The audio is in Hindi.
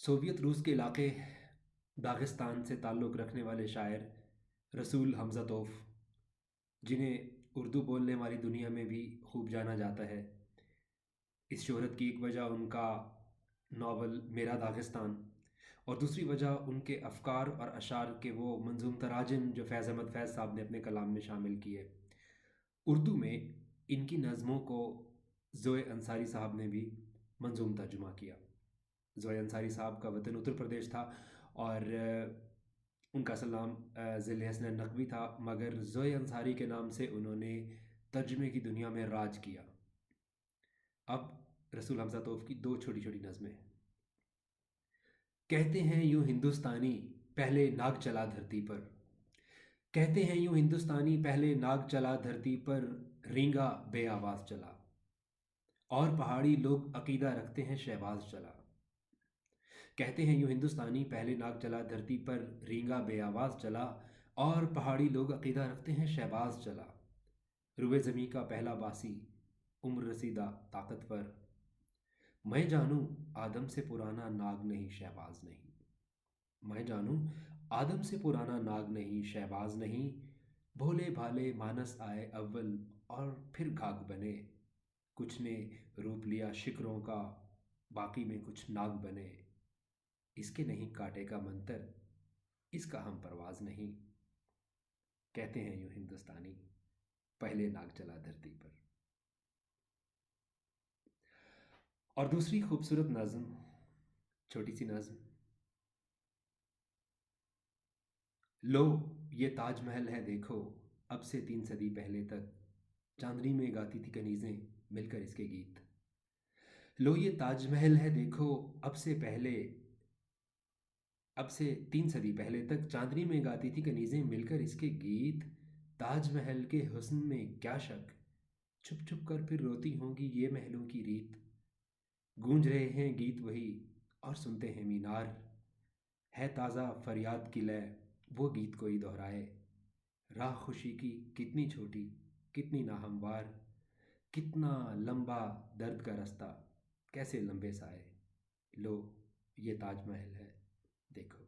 सोवियत रूस के इलाके दागिस्तान से ताल्लुक़ रखने वाले शायर रसूल हमज़ा तोफ, जिन्हें उर्दू बोलने वाली दुनिया में भी खूब जाना जाता है। इस शोहरत की एक वजह उनका नावल मेरा दागिस्तान और दूसरी वजह उनके अफ़कार और अशार के वो मंजूम तराजिम जो फ़ैज़ अहमद फ़ैज़ साहब ने अपने कलाम में शामिल किए। उर्दू में इनकी नज़मों को ज़ोए अंसारी साहब ने भी मंजूम तर्जुमा किया। ज़ोए अंसारी साहब का वतन उत्तर प्रदेश था और उनका असल नाम ज़िल हसन नकवी था, मगर ज़ोए अंसारी के नाम से उन्होंने तर्जुमे की दुनिया में राज किया। अब रसूल हमज़ा तोफ की दो छोटी छोटी नज़में। कहते हैं यूं हिंदुस्तानी पहले नाग चला धरती पर, कहते हैं यूं हिंदुस्तानी पहले नाग चला धरती पर, रींगा बे आवाज़ चला और पहाड़ी लोग अकीदा रखते हैं शहबाज चला। कहते हैं यूं हिंदुस्तानी पहले नाग चला धरती पर, रींगा बे आवाज़ चला और पहाड़ी लोग अकीदा रखते हैं शहबाज चला। रुए ज़मी का पहला बासी उम्र रसीदा ताकतवर, मैं जानूं आदम से पुराना नाग नहीं शहबाज नहीं। मैं जानूं आदम से पुराना नाग नहीं शहबाज नहीं। भोले भाले मानस आए अव्वल और फिर घाघ बने, कुछ ने रूप लिया शिकरों का, बाकी में कुछ नाग बने। इसके नहीं काटे का मंतर, इसका हम परवाज नहीं। कहते हैं यूं हिंदुस्तानी पहले नाग चला धरती पर। और दूसरी खूबसूरत नज़्म, छोटी सी नज़्म। लो ये ताजमहल है देखो, अब से 3 सदी पहले तक चांदनी में गाती थी कनीज़ें मिलकर इसके गीत। लो ये ताजमहल है देखो, अब से 3 सदी पहले तक चांदनी में गाती थी कनीज़ें मिलकर इसके गीत। ताजमहल के हुस्न में क्या शक, छुप छुप कर फिर रोती होंगी ये महलों की रीत। गूंज रहे हैं गीत वही और सुनते हैं मीनार, है ताज़ा फरियाद की लय वो गीत कोई दोहराए। राह खुशी की कितनी छोटी कितनी नाहमवार, कितना लंबा दर्द का रास्ता कैसे लंबे साए। लो ये ताजमहल है देखो।